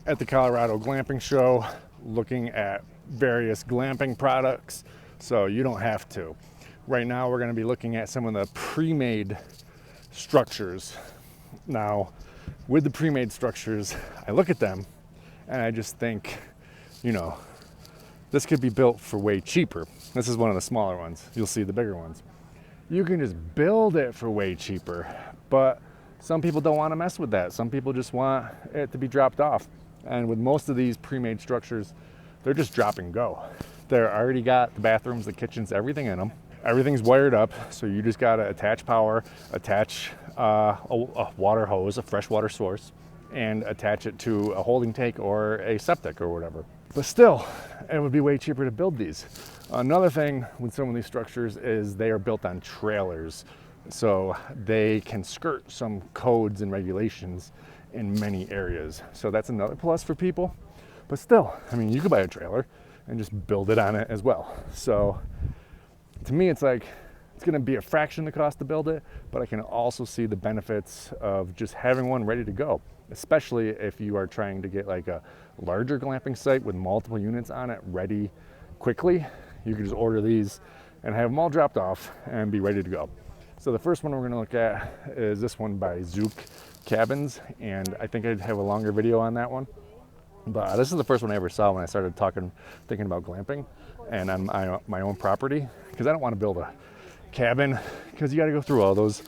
at the Colorado Glamping Show looking at various glamping products, so you don't have to. Right now we're going to be looking at some of the pre-made structures. Now, with the pre-made structures, I look at them and I just think, you know, this could be built for way cheaper. This is one of the smaller ones. You'll see the bigger ones. You can just build it for way cheaper, but some people don't want to mess with that. Some people just want it to be dropped off. And with most of these pre-made structures, they're just drop and go. They're already got the bathrooms, the kitchens, everything in them. Everything's wired up, so you just gotta attach power, attach a water hose, a freshwater source, and attach it to a holding tank or a septic or whatever. But still, it would be way cheaper to build these. Another thing with some of these structures is they are built on trailers, so they can skirt some codes and regulations in many areas. So that's another plus for people. But still, I mean, you could buy a trailer and just build it on it as well. So to me, it's like, it's gonna be a fraction of the cost to build it, but I can also see the benefits of just having one ready to go, especially if you are trying to get like a larger glamping site with multiple units on it ready quickly. You can just order these and have them all dropped off and be ready to go. So the first one we're gonna look at is this one by Zook Cabins, and I think I'd have a longer video on that one. But this is the first one I ever saw when I started thinking about glamping and on my own property, because I don't want to build a cabin because you got to go through all those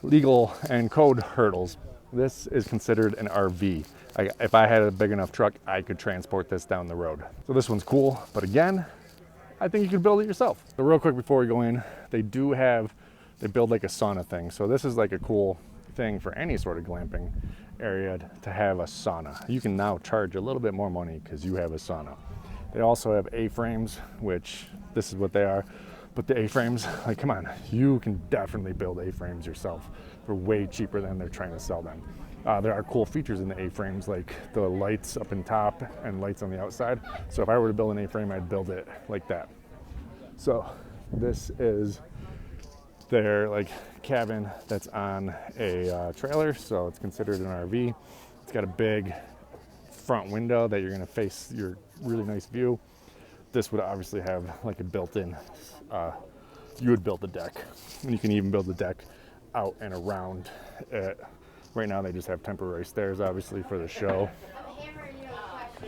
legal and code hurdles. This is considered an RV. If I had a big enough truck, I could transport this down the road. So this one's cool, but again, I think you can build it yourself. So real quick before we go in, they build like a sauna thing. So this is like a cool thing for any sort of glamping area to have a sauna. You can now charge a little bit more money because you have a sauna. They also have A-frames, which this is what they are. But the A-frames, like, come on, you can definitely build A-frames yourself for way cheaper than they're trying to sell them. There are cool features in the A-frames, like the lights up in top and lights on the outside. So if I were to build an A-frame, I'd build it like that. So this is their like cabin that's on a trailer, so it's considered an RV. It's got a big front window that you're going to face your really nice view. This would obviously have like a built-in, you would build the deck, and you can even build the deck out and around it. Right now they just have temporary stairs, obviously, for the show.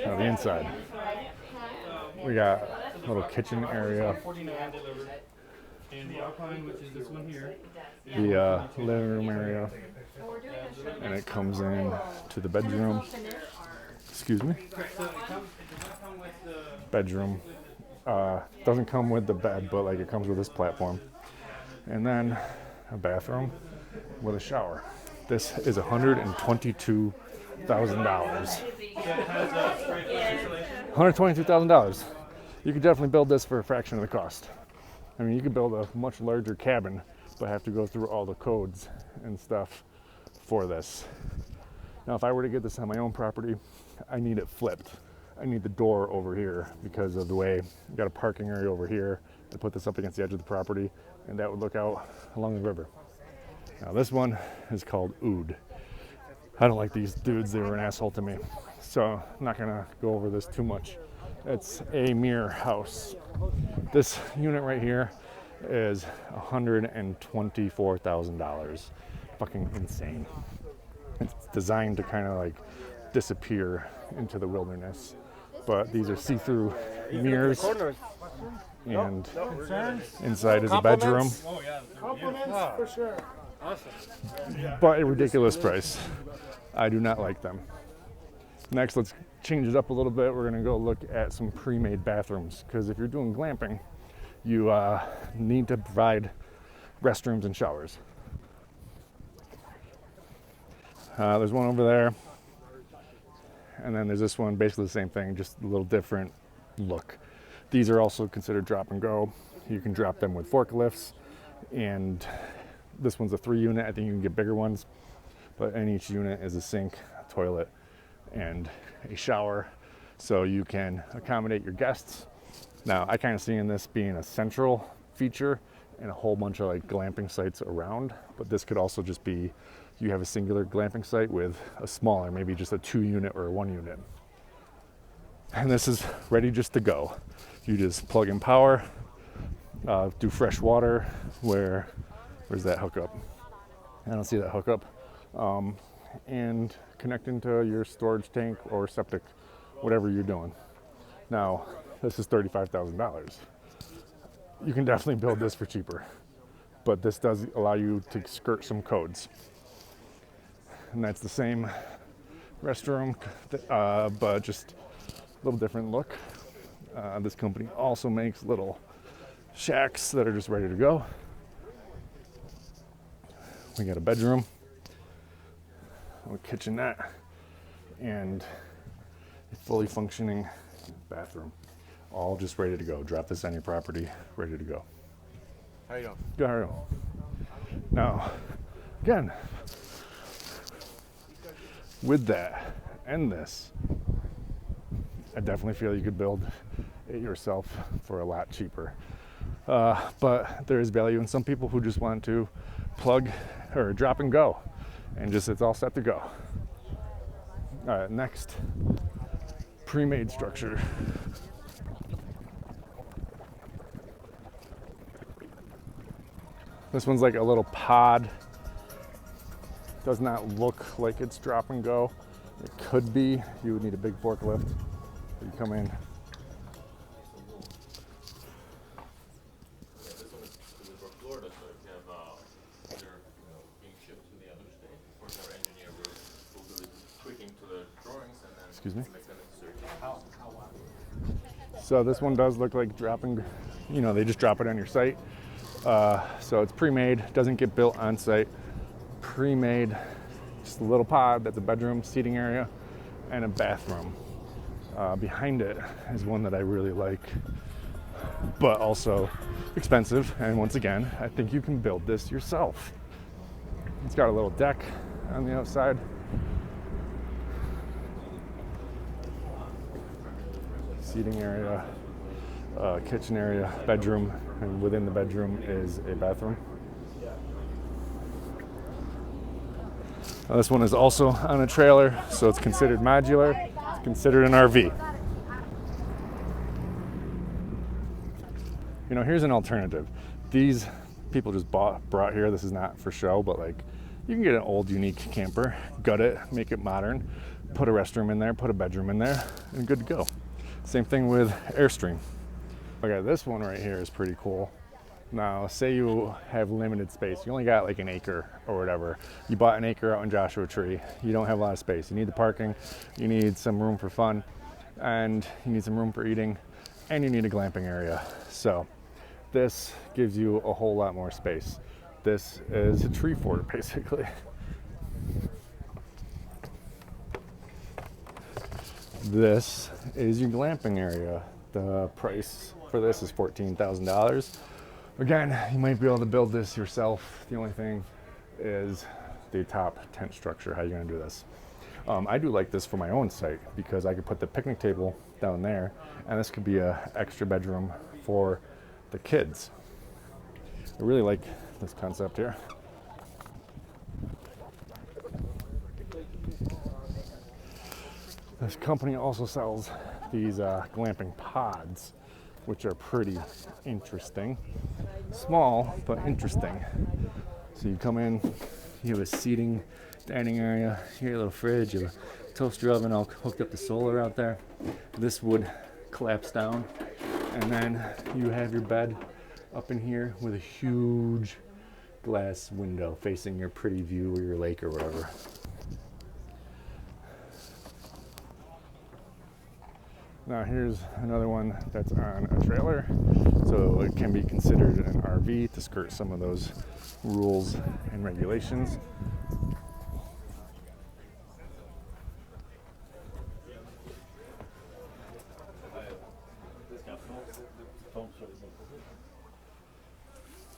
Now the inside, we got a little kitchen area, and the Alpine, which is this one here, the living room area, and it comes in to the bedroom. Excuse me. Bedroom. Doesn't come with the bed, but like it comes with this platform. And then a bathroom with a shower. This is $122,000. $122,000. You could definitely build this for a fraction of the cost. I mean, you could build a much larger cabin, but have to go through all the codes and stuff for this. Now, if I were to get this on my own property, I need it flipped. I need the door over here because of the way you got a parking area over here. I put this up against the edge of the property, and that would look out along the river. Now, this one is called Oud. I don't like these dudes. They were an asshole to me. So I'm not gonna go over this too much. It's a mirror house. This unit right here is $124,000. Fucking insane. It's designed to kind of like disappear into the wilderness. But these are see-through mirrors, and inside is a bedroom. Compliments for sure. But a ridiculous price. I do not like them. Next, let's change it up a little bit. We're gonna go look at some pre-made bathrooms, because if you're doing glamping, you need to provide restrooms and showers. There's one over there, and then there's this one, basically the same thing, just a little different look. These are also considered drop and go. You can drop them with forklifts, and this one's a 3-unit. I think you can get bigger ones, but in each unit is a sink, a toilet, and a shower, so you can accommodate your guests. Now, I kind of see in this being a central feature and a whole bunch of like glamping sites around, but this could also just be, you have a singular glamping site with a smaller, maybe just a 2-unit or a 1-unit. And this is ready just to go. You just plug in power, do fresh water. Where's that hookup? I don't see that hookup. And connect into your storage tank or septic, whatever you're doing. Now, this is $35,000. You can definitely build this for cheaper, but this does allow you to skirt some codes. And that's the same restroom, but just a little different look. This company also makes little shacks that are just ready to go. We got a bedroom, a kitchenette, and a fully functioning bathroom. All just ready to go. Drop this on your property, ready to go. How you doing? Good, how are you? Now, again, with that and this, I definitely feel you could build it yourself for a lot cheaper. But there is value in some people who just want to plug or drop and go, and just it's all set to go. All right, next, pre-made structure. This one's like a little pod. Does not look like it's drop and go. It could be. You would need a big forklift. You come in. This one is for Florida, so if you have either being shipped to the other state, of course our engineer will do the tweaking to the drawings and then Excuse me? make the necessary changes. So this one does look like dropping, they just drop it on your site. So it's pre-made, doesn't get built on site. Pre-made, just a little pod that's a bedroom, seating area, and a bathroom. Behind it is one that I really like, but also expensive. And once again, I think you can build this yourself. It's got a little deck on the outside. Seating area, kitchen area, bedroom, and within the bedroom is a bathroom. Now this one is also on a trailer, so it's considered modular. It's considered an RV. Here's an alternative. These people just brought here. This is not for show, but like you can get an old unique camper, gut it, make it modern, put a restroom in there, put a bedroom in there, and good to go. Same thing with Airstream. Okay, this one right here is pretty cool. Now, say you have limited space. You only got like an acre or whatever. You bought an acre out in Joshua Tree. You don't have a lot of space. You need the parking, you need some room for fun, and you need some room for eating, and you need a glamping area. So this gives you a whole lot more space. This is a tree fort, basically. This is your glamping area. The price for this is $14,000. Again, you might be able to build this yourself. The only thing is the top tent structure, how you're gonna do this. I do like this for my own site because I could put the picnic table down there, and this could be an extra bedroom for the kids. I really like this concept here. This company also sells these glamping pods, which are pretty interesting. Small, but interesting. So you come in, you have a seating, dining area, here a little fridge, you have a toaster oven all hooked up to solar out there. This would collapse down, and then you have your bed up in here with a huge glass window facing your pretty view or your lake or whatever. Now here's another one that's on a trailer, so it can be considered an RV to skirt some of those rules and regulations.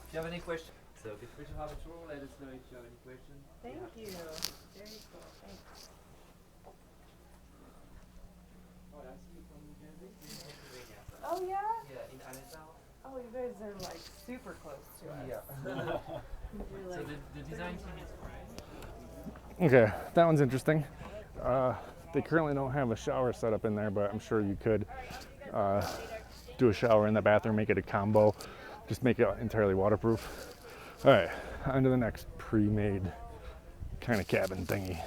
If you have any questions, so feel free to have a tour. Let us know if you have any questions. Thank you. Very cool. Thanks. Oh yeah? Yeah, in Allentown. Oh, you guys are like super close to us. Yeah. You're So like, the design team is great. Okay, that one's interesting. They currently don't have a shower set up in there, but I'm sure you could do a shower in the bathroom, make it a combo, just make it entirely waterproof. All right, on to the next pre-made kind of cabin thingy.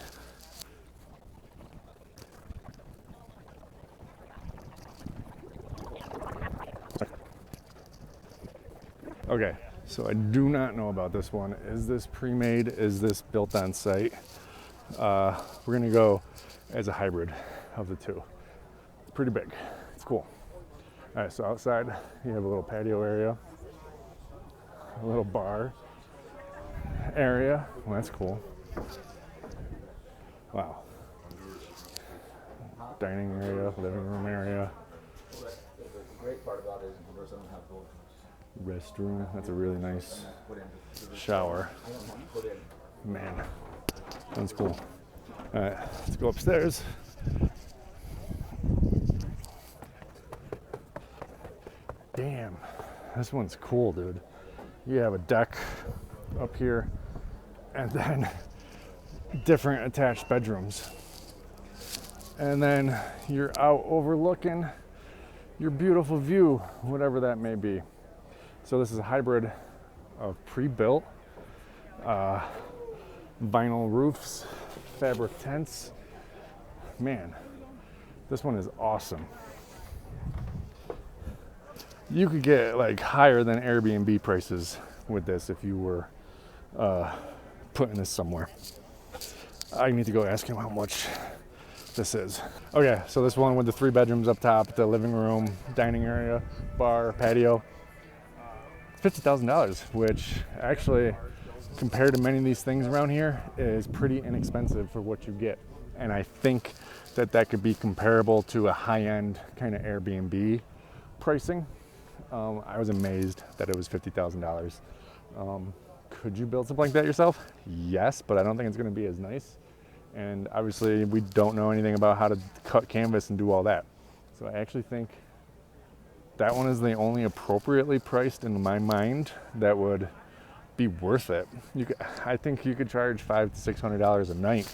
Okay, so I do not know about this one. Is this pre-made? Is this built on site? We're gonna go as a hybrid of the two. It's pretty big, it's cool. All right, so outside you have a little patio area, a little bar area. Well, that's cool. Wow. Dining area, living room area. The great part about it is Honduras doesn't have both. Restroom, that's a really nice shower. Man, that's cool. All right, let's go upstairs. Damn, this one's cool, dude. You have a deck up here and then different attached bedrooms. And then you're out overlooking your beautiful view, whatever that may be. So this is a hybrid of pre-built vinyl roofs, fabric tents. Man, this one is awesome. You could get like higher than Airbnb prices with this if you were putting this somewhere. I need to go ask him how much this is. Okay, so this one with the 3 bedrooms up top, the living room, dining area, bar, patio, $50,000, which actually, compared to many of these things around here, is pretty inexpensive for what you get. And I think that that could be comparable to a high-end kind of Airbnb pricing. I was amazed that it was $50,000. Could you build something like that yourself? Yes, but I don't think it's going to be as nice. And obviously, we don't know anything about how to cut canvas and do all that. So I actually think that one is the only appropriately priced in my mind that would be worth it. I think you could charge $500 to $600 a night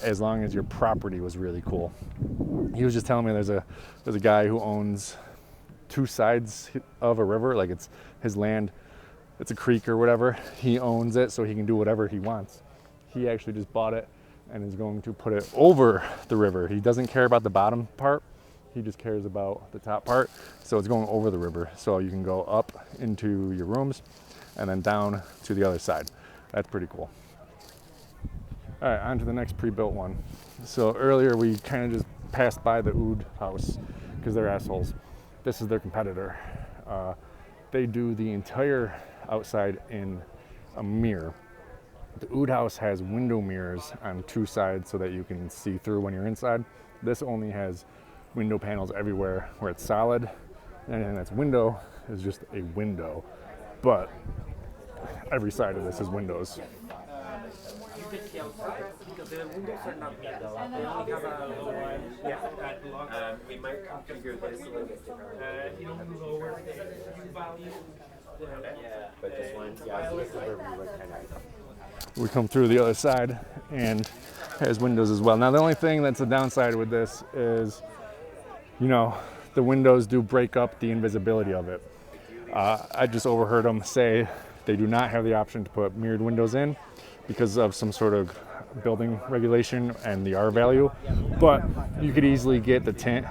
as long as your property was really cool. He was just telling me there's a guy who owns 2 sides of a river, like it's his land, it's a creek or whatever. He owns it so he can do whatever he wants. He actually just bought it and is going to put it over the river. He doesn't care about the bottom part. He just cares about the top part. So it's going over the river. So you can go up into your rooms and then down to the other side. That's pretty cool. All right, on to the next pre-built one. So earlier we kind of just passed by the Oud house because they're assholes. This is their competitor. They do the entire outside in a mirror. The Oud house has window mirrors on 2 sides so that you can see through when you're inside. This only has window panels everywhere where it's solid. Anything that's window is just a window. But every side of this is windows. You can see outside because the windows are not made. They only have a lower padlock. We might configure this a little bit different. You don't lower the value. But this one, yeah, this is where we like kind of. We come through the other side and has windows as well. Now the only thing that's a downside with this is, you know, the windows do break up the invisibility of it. I just overheard them say they do not have the option to put mirrored windows in because of some sort of building regulation and the R value, but you could easily get the tint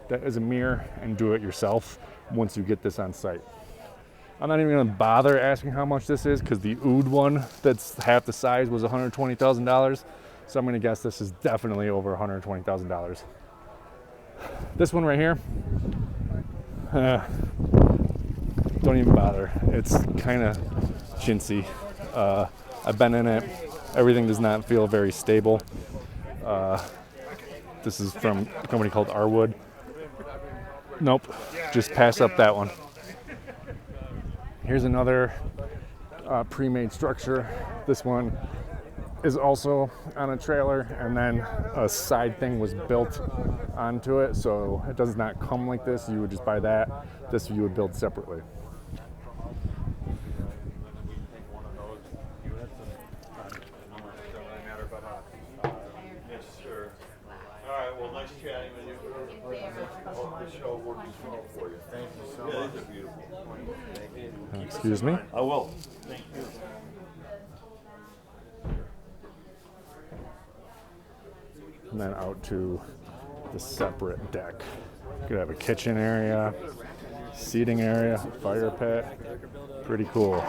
that is a mirror and do it yourself once you get this on site. I'm not even gonna bother asking how much this is because the Oud one that's half the size was $120,000. So I'm gonna guess this is definitely over $120,000. This one right here, don't even bother. It's kind of chintzy. I've been in it. Everything does not feel very stable. This is from a company called Arwood. Nope, just pass up that one. Here's another pre-made structure. This one is also on a trailer, and then a side thing was built onto it, so it does not come like this. You would just buy that. This you would build separately. Yes, sure. All right, Thank you so much. Excuse me. I will. And then out to the separate deck. You could have a kitchen area, seating area, fire pit. Pretty cool.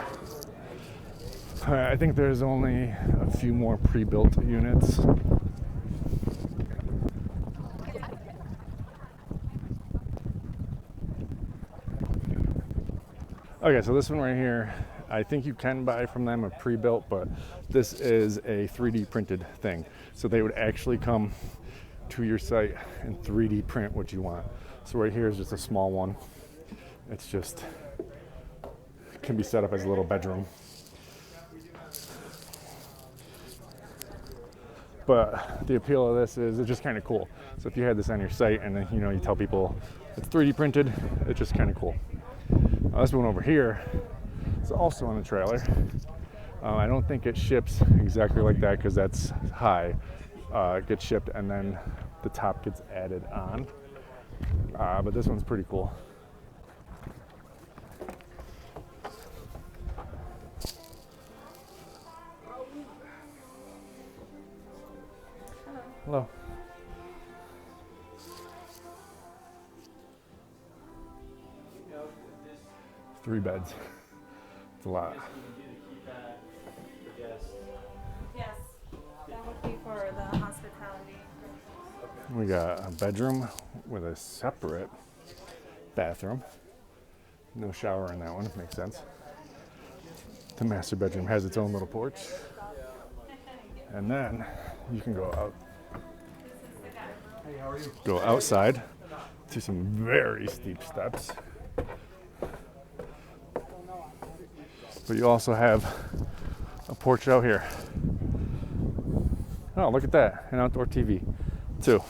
I think there's only a few more pre-built units. Okay, so this one right here, I think you can buy from them a pre-built, but this is a 3D printed thing. So they would actually come to your site and 3D print what you want. So right here is just a small one. It's just, can be set up as a little bedroom. But the appeal of this is it's just kind of cool. So if you had this on your site and then, you know, you tell people it's 3D printed, it's just kind of cool. This one over here is also on a trailer. I don't think it ships exactly like that because that's high. It gets shipped and then the top gets added on. But this one's pretty cool. Hello. 3 beds. It's a lot. Yes, that would be for the hospitality. We got a bedroom with a separate bathroom. No shower in that one, makes sense. The master bedroom has its own little porch. And then you can go out. Go outside to some very steep steps. But you also have a porch out here. Oh, look at that, an outdoor TV too.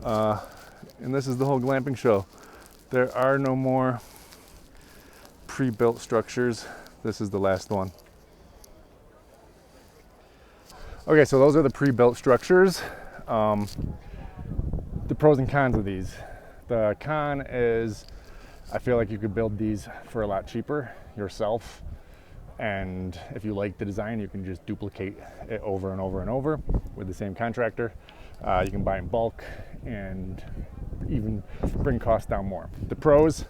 And this is the whole glamping show. There are no more pre-built structures. This is the last one. Okay, so those are the pre-built structures. The pros and cons of these. The con is I feel like you could build these for a lot cheaper yourself. And if you like the design, you can just duplicate it over and over and over with the same contractor. You can buy in bulk and even bring costs down more. The pros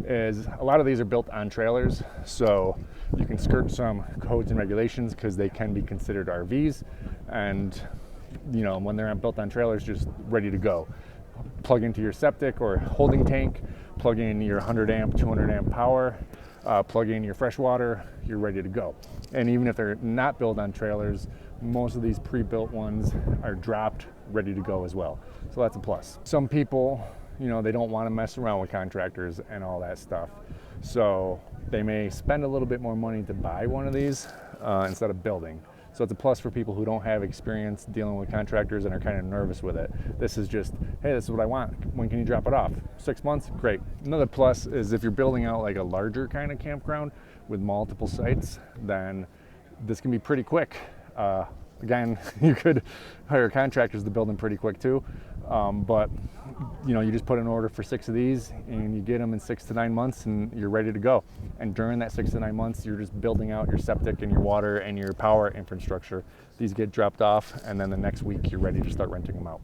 is a lot of these are built on trailers, so you can skirt some codes and regulations because they can be considered RVs. And you know, when they're built on trailers, just ready to go. Plug into your septic or holding tank, plug in your 100 amp, 200 amp power, plug in your fresh water, you're ready to go. And even if they're not built on trailers, most of these pre-built ones are dropped, ready to go as well. So that's a plus. Some people, you know, they don't want to mess around with contractors and all that stuff. So they may spend a little bit more money to buy one of these instead of building. So it's a plus for people who don't have experience dealing with contractors and are kind of nervous with it. This is just, hey, this is what I want. When can you drop it off? 6 months? Great. Another plus is if you're building out like a larger kind of campground with multiple sites, then this can be pretty quick. Again, you could hire contractors to build them pretty quick too. But you know, you just put an order for 6 of these and you get them in 6 to 9 months and you're ready to go. And during that 6 to 9 months, you're just building out your septic and your water and your power infrastructure. These get dropped off and then the next week you're ready to start renting them out.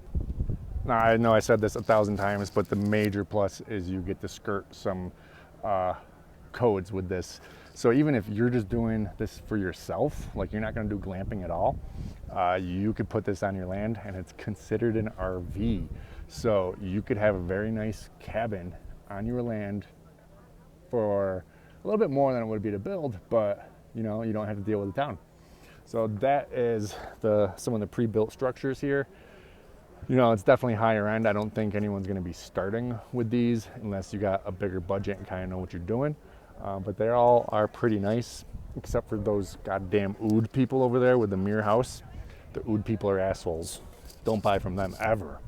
Now, I know I said this 1,000 times, but the major plus is you get to skirt some codes with this. So even if you're just doing this for yourself, like you're not going to do glamping at all, you could put this on your land and it's considered an RV. So you could have a very nice cabin on your land for a little bit more than it would be to build, but you know, you don't have to deal with the town. So that is some of the pre-built structures here. You know, it's definitely higher end. I don't think anyone's going to be starting with these unless you got a bigger budget and kind of know what you're doing. But they all are pretty nice, except for those goddamn oud people over there with the mirror house. The oud people are assholes. Don't buy from them ever.